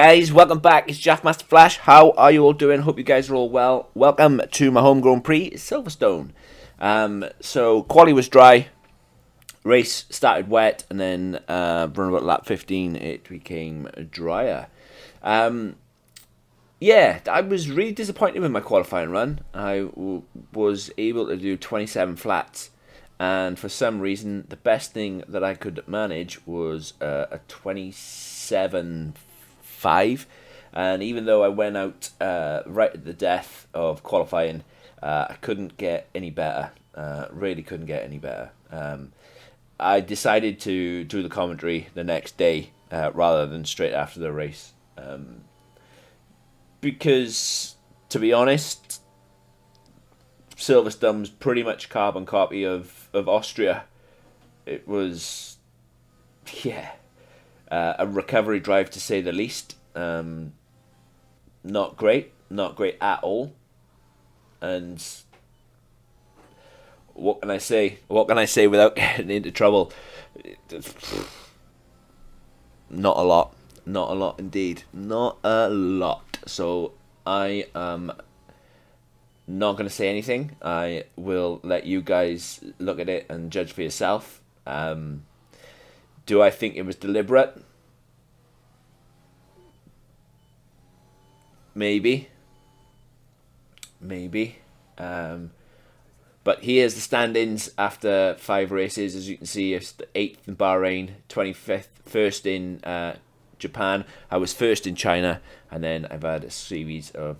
guys, welcome back. It's Jafmasterflash. How are you all doing? Hope you guys are all well. Welcome to my home Grand Prix, Silverstone. So quali was dry, race started wet, and then around about lap 15 it became drier. Yeah, I was really disappointed with my qualifying run. I was able to do 27 flats, and for some reason the best thing that I could manage was a 27.5, and even though I went out right at the death of qualifying, I couldn't get any better. Really couldn't get any better. I decided to do the commentary the next day rather than straight after the race. Because, to be honest, Silverstone's pretty much carbon copy of Austria. It was, a recovery drive to say the least. Not great at all. And what can I say? What can I say without getting into trouble? Not a lot. Not a lot indeed. Not a lot. So I am not going to say anything. I will let you guys look at it and judge for yourself. Do I think it was deliberate? Maybe. But here's the standings after 5 races. As you can see, it's the 8th in Bahrain, 25th, 1st in Japan. I was 1st in China, and then I've had a series of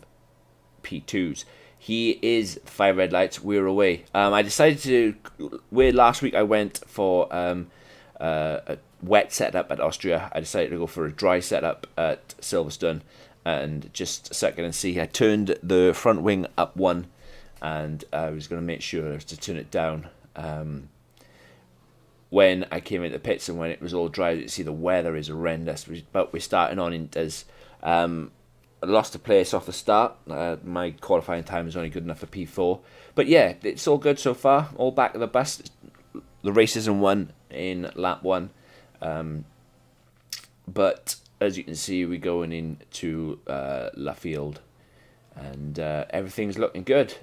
P2s. He is 5 red lights. We're away. I decided to. Last week I went for a wet setup at Austria. I decided to go for a dry setup at Silverstone, and just second and see. I turned the front wing up 1, and I was going to make sure to turn it down. When I came into the pits and when it was all dry, you see the weather is horrendous. But we're starting on as I lost a place off the start. My qualifying time is only good enough for P4. But yeah, it's all good so far. All back to the bus. The race isn't won in lap 1. But as you can see, we're going into La Field. And everything's looking good.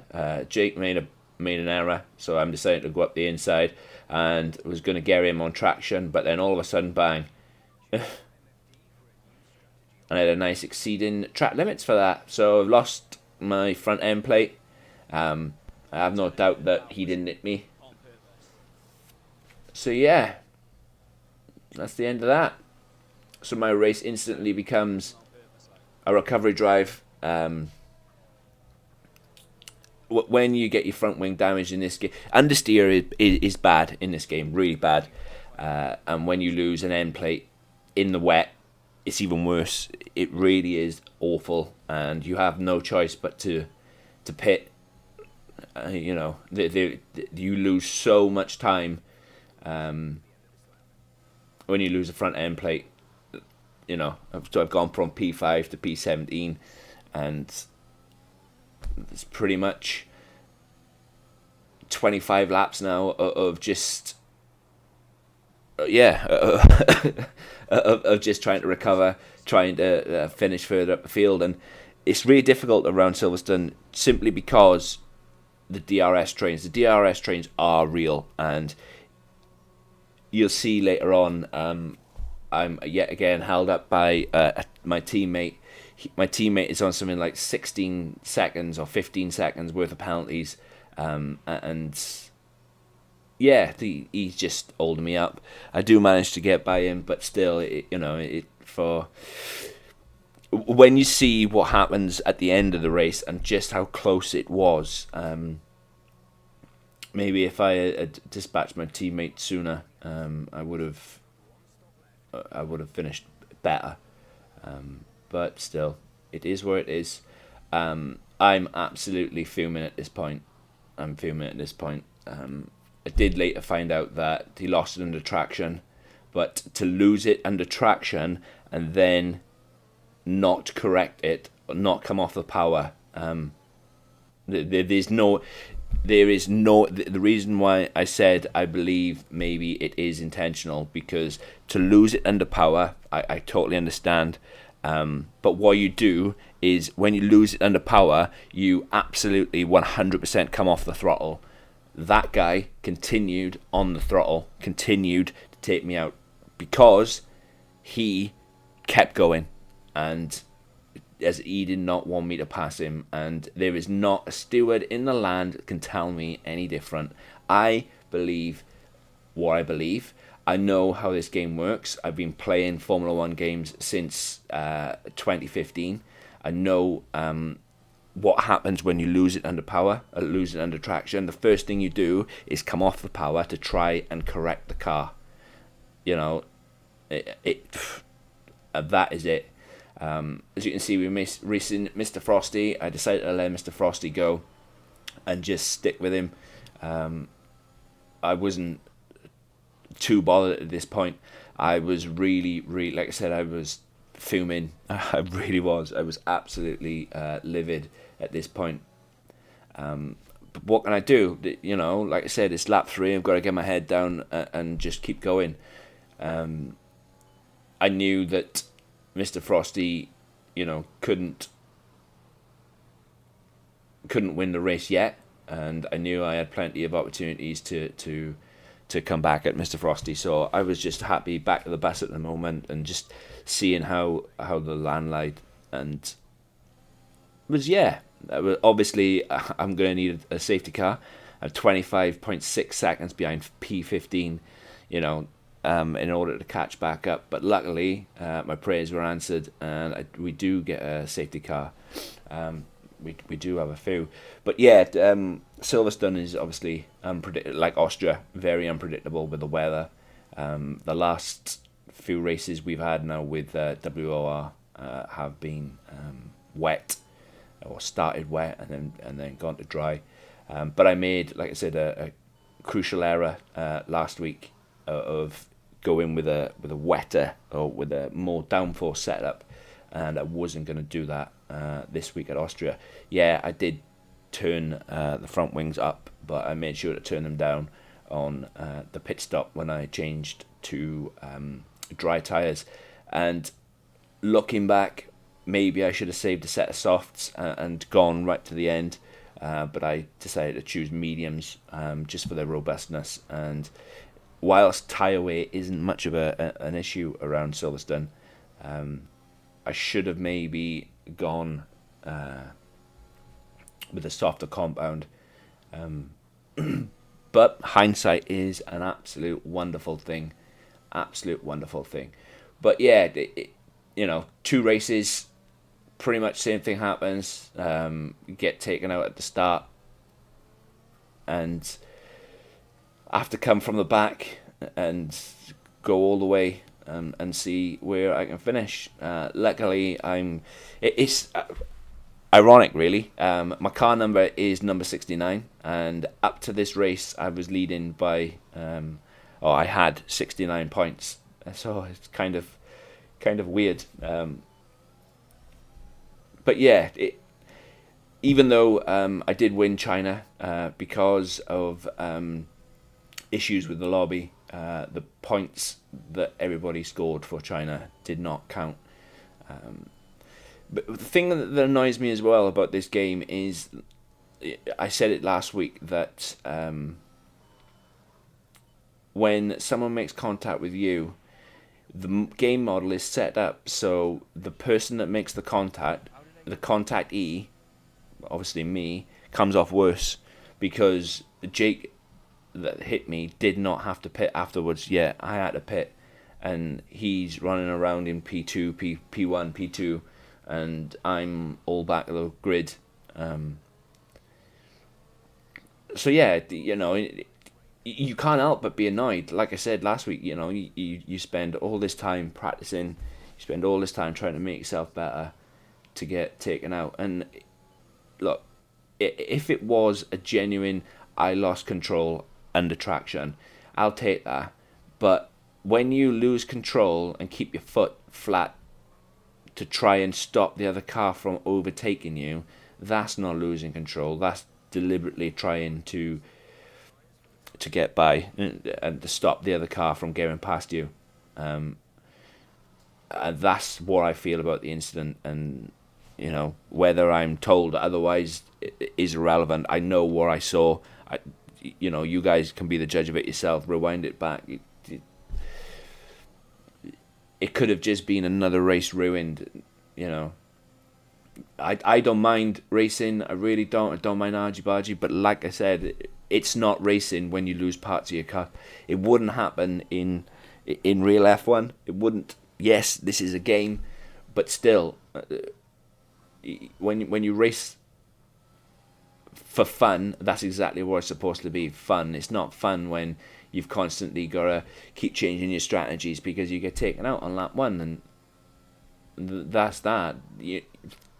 Jake made an error, so I'm deciding to go up the inside. And was going to get him on traction, but then all of a sudden, bang. And I had a nice exceeding track limits for that. So I've lost my front end plate. I have no doubt that he didn't hit me. So yeah, that's the end of that. So my race instantly becomes a recovery drive. When you get your front wing damaged in this game, understeer is bad in this game, really bad. And when you lose an end plate in the wet, it's even worse. It really is awful, and you have no choice but to pit. You lose so much time when you lose a front end plate. So I've gone from P5 to P17, and it's pretty much 25 laps now of just of just trying to recover, trying to finish further up the field, and it's really difficult around Silverstone simply because the DRS trains are real, and you'll see later on. I'm yet again held up by my teammate. My teammate is on something like 16 seconds or 15 seconds worth of penalties, and yeah, he's just holding me up. I do manage to get by him, but still, when you see what happens at the end of the race and just how close it was, maybe if I had dispatched my teammate sooner, I would have finished better. But still, it is where it is. I'm absolutely fuming at this point. I did later find out that he lost it under traction, but to lose it under traction and then not correct it, not come off the power, the reason why I said I believe maybe it is intentional, because to lose it under power, I totally understand. But what you do is when you lose it under power, you absolutely 100% come off the throttle. That guy continued on the throttle, continued to take me out because he kept going, and as he did not want me to pass him, and there is not a steward in the land that can tell me any different. I believe what I believe. I know how this game works. I've been playing Formula 1 games since 2015. I know what happens when you lose it under power, or lose it under traction. The first thing you do is come off the power to try and correct the car. You know, that is it. As you can see, we racing Mr. Frosty. I decided to let Mr. Frosty go and just stick with him. I wasn't too bothered at this point. I was really, like I said, I was fuming. I really was. I was absolutely livid at this point. But what can I do? You know, like I said, it's lap 3. I've got to get my head down and just keep going. I knew that Mr. Frosty, you know, couldn't win the race yet, and I knew I had plenty of opportunities to come back at Mr. Frosty. So I was just happy back at the bus at the moment and just seeing how the land lied, and was obviously I'm going to need a safety car. I'm 25.6 seconds behind P15, you know, in order to catch back up. But luckily, my prayers were answered, and we do get a safety car. We do have a few, but yeah, Silverstone is obviously unpredictable, like Austria, very unpredictable with the weather. The last few races we've had now with WOR have been wet, or started wet and then gone to dry. But I made, like I said, a crucial error last week of going with a wetter or with a more downforce setup, and I wasn't going to do that this week at Austria. Yeah, I did turn the front wings up, but I made sure to turn them down on the pit stop when I changed to dry tyres. And looking back, maybe I should have saved a set of softs and gone right to the end, but I decided to choose mediums just for their robustness. And whilst tyre weight isn't much of an issue around Silverstone, I should have maybe gone with a softer compound. But hindsight is an absolute wonderful thing. Absolute wonderful thing. But yeah, you know, 2 races, pretty much same thing happens. Get taken out at the start, and I have to come from the back and go all the way and see where I can finish. Luckily, it's ironic, really. My car number is number 69, and up to this race, I was leading by, I had 69 points. So it's kind of weird. But yeah, even though I did win China because of issues with the lobby, the points that everybody scored for China did not count. But the thing that annoys me as well about this game is, I said it last week, that when someone makes contact with you, the game model is set up so the person that makes the contactee, obviously me, comes off worse, because Jake that hit me did not have to pit afterwards. Yeah, I had to pit, and he's running around in P2, P1, P2, and I'm all back of the grid. So yeah, you know, you can't help but be annoyed. Like I said last week, you know, you spend all this time practicing, you spend all this time trying to make yourself better to get taken out. And look, if it was a genuine I lost control under traction, I'll take that. But when you lose control and keep your foot flat to try and stop the other car from overtaking you, that's not losing control. That's deliberately trying to get by and to stop the other car from getting past you. that's what I feel about the incident. And whether I'm told otherwise is irrelevant. I know what I saw. You guys can be the judge of it yourself. Rewind it back. It could have just been another race ruined. I don't mind racing. I really don't. I don't mind argy-bargy. But like I said, it's not racing when you lose parts of your car. It wouldn't happen in real F1. It wouldn't. Yes, this is a game, but still, when you race for fun, that's exactly what it's supposed to be, fun. It's not fun when you've constantly got to keep changing your strategies because you get taken out on lap one, and that's that.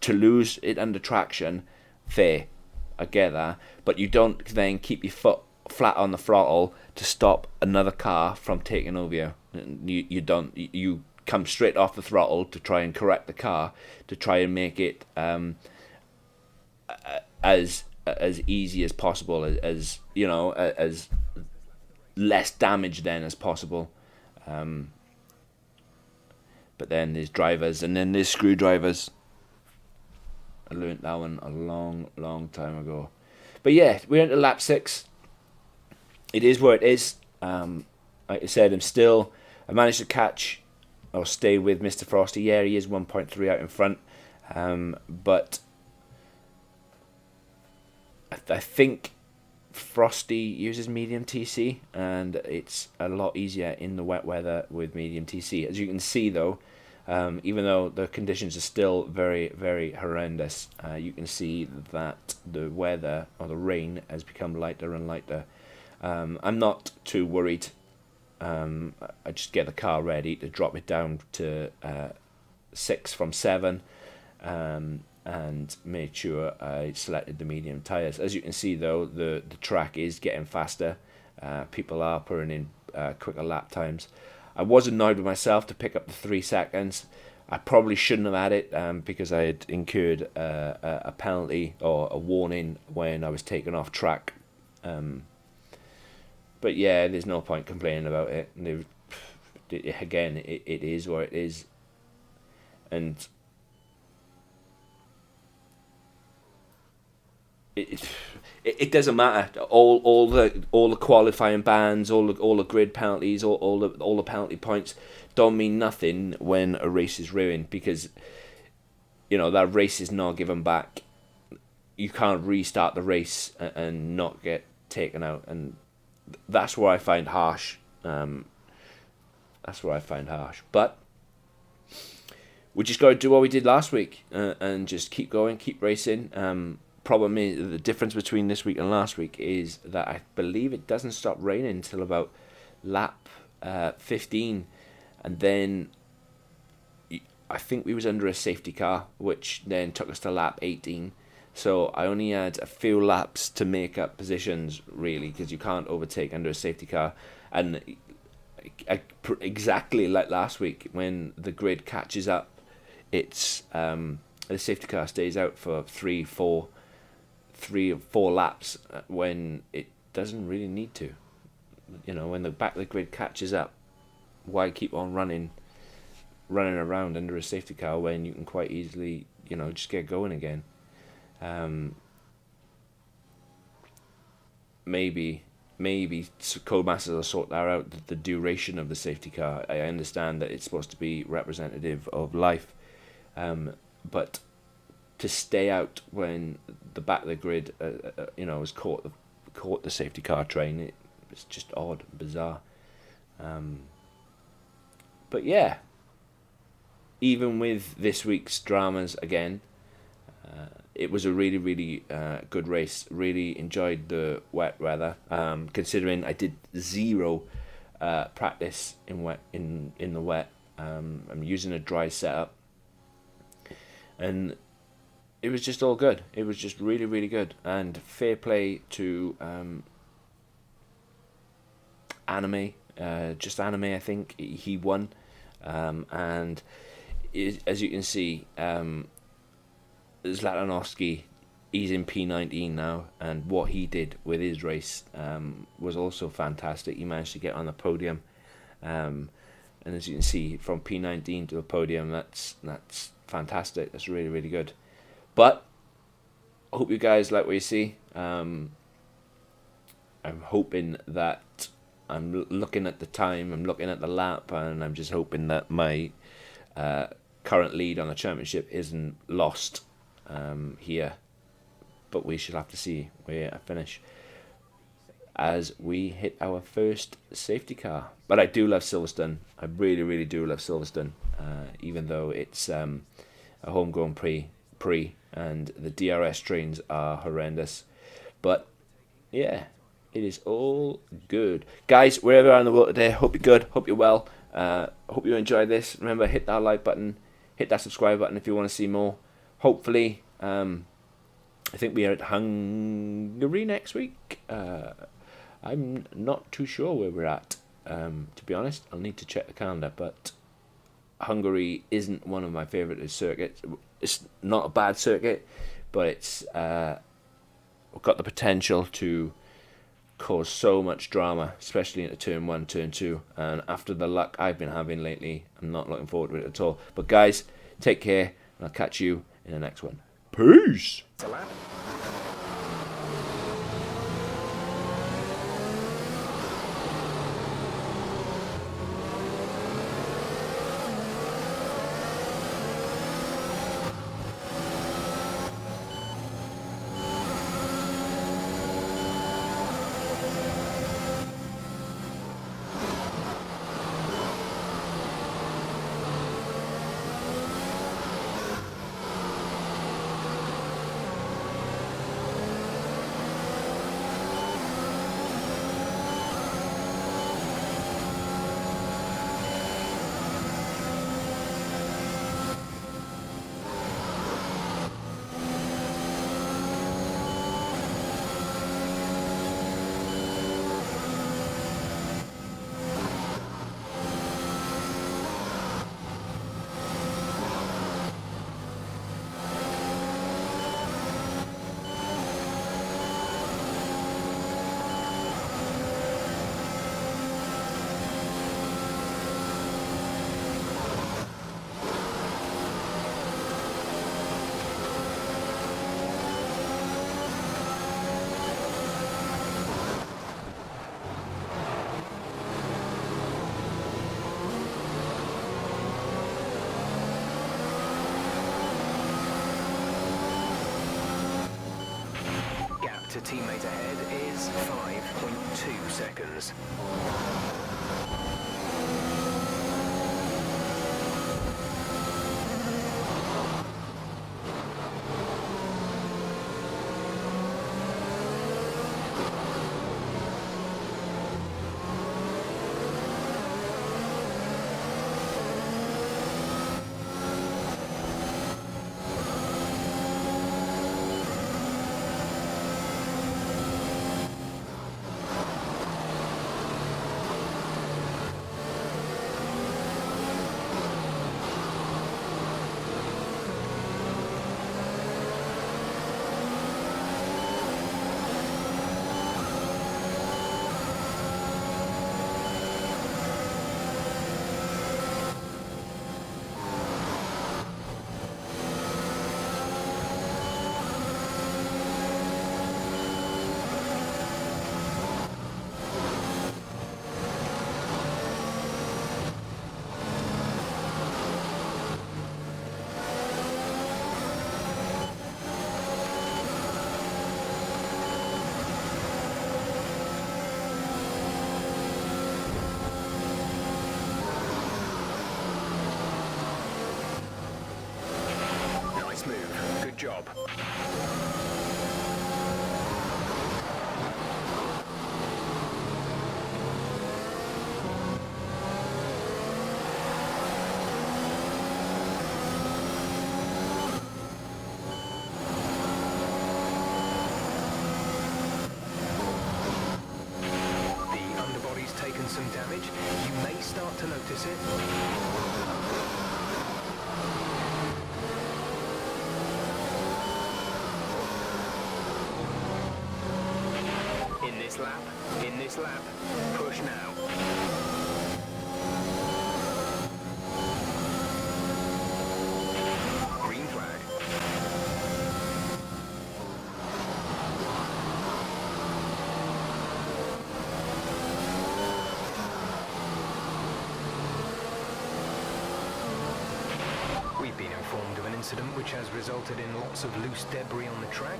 To lose it under traction, fair, I get that, but you don't then keep your foot flat on the throttle to stop another car from taking over you. You don't. You come straight off the throttle to try and correct the car, to try and make it as easy as possible, as less damage then as possible. But then there's drivers, and then there's screwdrivers. I learned that one a long time ago. But yeah, we're into lap 6. It is what it is. Like I said, I managed to catch or stay with Mr. Frosty. Yeah, he is 1.3 out in front. But I think Frosty uses medium TC, and it's a lot easier in the wet weather with medium TC. As you can see though, even though the conditions are still very, very horrendous, you can see that the weather, or the rain, has become lighter and lighter. I'm not too worried. I just get the car ready to drop it down to 6 from 7, and made sure I selected the medium tyres. As you can see though, the track is getting faster. People are putting in quicker lap times. I was annoyed with myself to pick up the 3 seconds. I probably shouldn't have had it because I had incurred a penalty or a warning when I was taken off track. But yeah, there's no point complaining about it. Again, it is what it is. And it doesn't matter. All the qualifying bans, all the grid penalties, all the penalty points don't mean nothing when a race is ruined, because that race is not given back. You can't restart the race and not get taken out, and that's what I find harsh. But we just got to do what we did last week and just keep going, keep racing. Problem is, the difference between this week and last week is that I believe it doesn't stop raining until about lap 15, and then I think we was under a safety car, which then took us to lap 18. So I only had a few laps to make up positions, really, because you can't overtake under a safety car. And exactly like last week, when the grid catches up, it's the safety car stays out for 3 or 4 laps when it doesn't really need to. When the back of the grid catches up, why keep on running around under a safety car when you can quite easily, just get going again? Maybe Codemasters will sort that out, the duration of the safety car. I understand that it's supposed to be representative of life, but to stay out when the back of the grid, has caught the safety car train, it's just odd, bizarre. But yeah, even with this week's dramas again, it was a really, really good race. Really enjoyed the wet weather. Considering I did 0 practice in the wet. I'm using a dry setup, and it was just all good. It was just really, really good. And fair play to Anime. Just Anime, I think. He won. And as you can see, Zlatanovsky, he's in P19 now, and what he did with his race was also fantastic. He managed to get on the podium, and and as you can see, from P19 to a podium, that's fantastic. That's really, really good. But I hope you guys like what you see. I'm hoping that I'm looking at the time, I'm looking at the lap, and I'm just hoping that my current lead on the championship isn't lost here. But we shall have to see where I finish as we hit our first safety car. But I do love Silverstone. I really, really do love Silverstone, even though it's a homegrown pre, and the DRS trains are horrendous. But yeah, it is all good. Guys, wherever you are in the world today, hope you're good, hope you're well. Hope you enjoy this. Remember, hit that like button, hit that subscribe button if you want to see more. Hopefully, I think we are at Hungary next week. I'm not too sure where we're at, to be honest. I'll need to check the calendar, but Hungary isn't one of my favourite circuits. It's not a bad circuit, but it's got the potential to cause so much drama, especially into turn 1, turn 2, and after the luck I've been having lately, I'm not looking forward to it at all. But guys, take care, and I'll catch you in the next one. Peace! To teammate ahead is 5.2 seconds. Good job. The underbody's taken some damage. You may start to notice it. In this lap, push now. incident which has resulted in lots of loose debris on the track.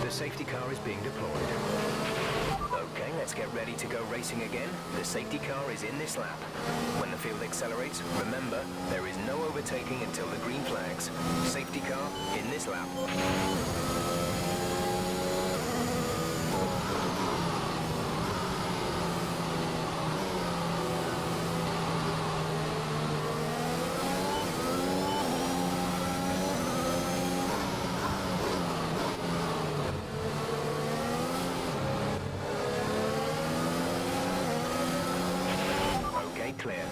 The safety car is being deployed. Okay, let's get ready to go racing again. The safety car is in this lap. When the field accelerates, remember, there is no overtaking until the green flags. Safety car in this lap. Clear.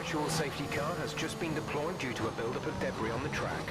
Virtual safety car has just been deployed due to a buildup of debris on the track.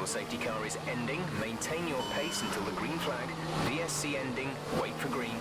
Safety car is ending. Maintain your pace until the green flag. VSC ending. Wait for green.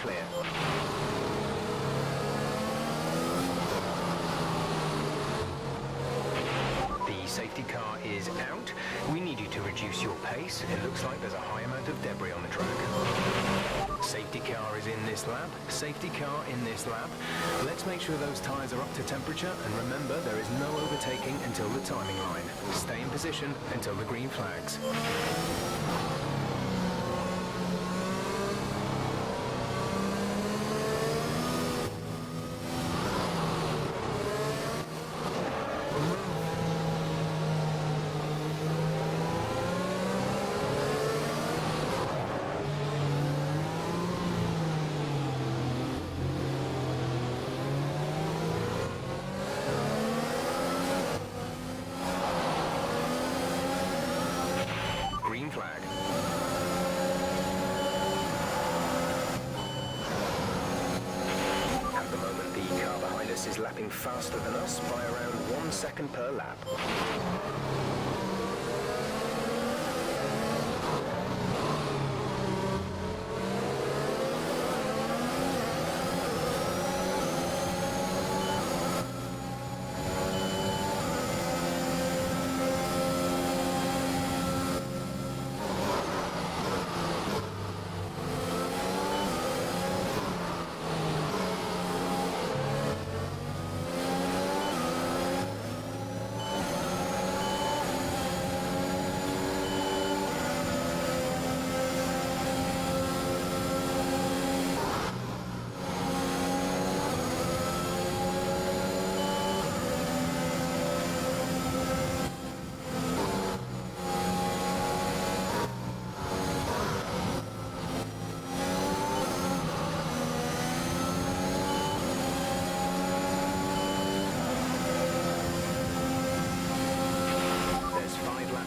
clear. The safety car is out. We need you to reduce your pace. It looks like there's a high amount of debris on the track. Safety car is in this lap. Safety car in this lap. Let's make sure those tyres are up to temperature, and remember, there is no overtaking until the timing line. Stay in position until the green flags. Green flag. At the moment, the car behind us is lapping faster than us by around 1 second per lap.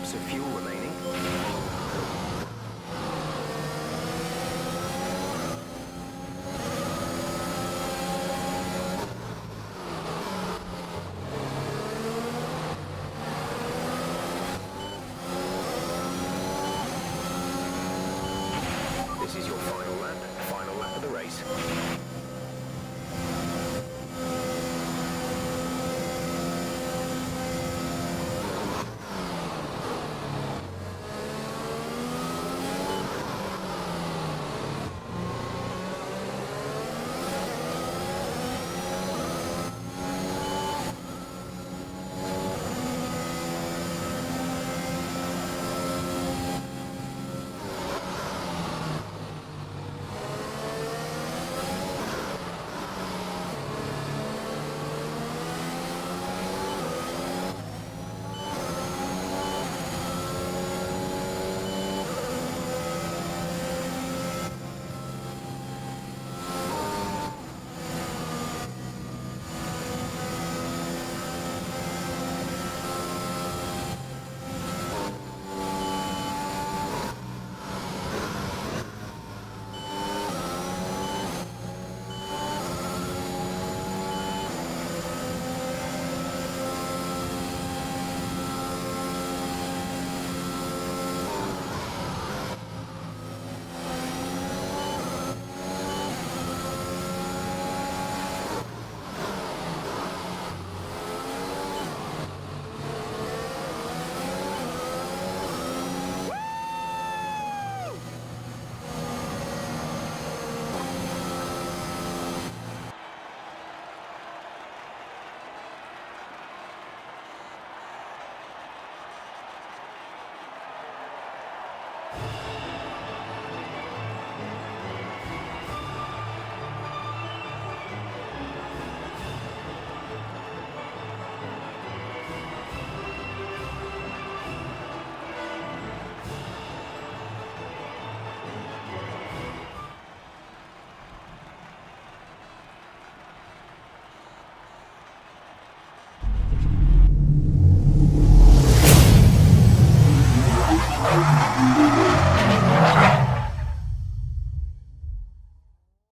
Of fuel remaining. This is your final lap of the race.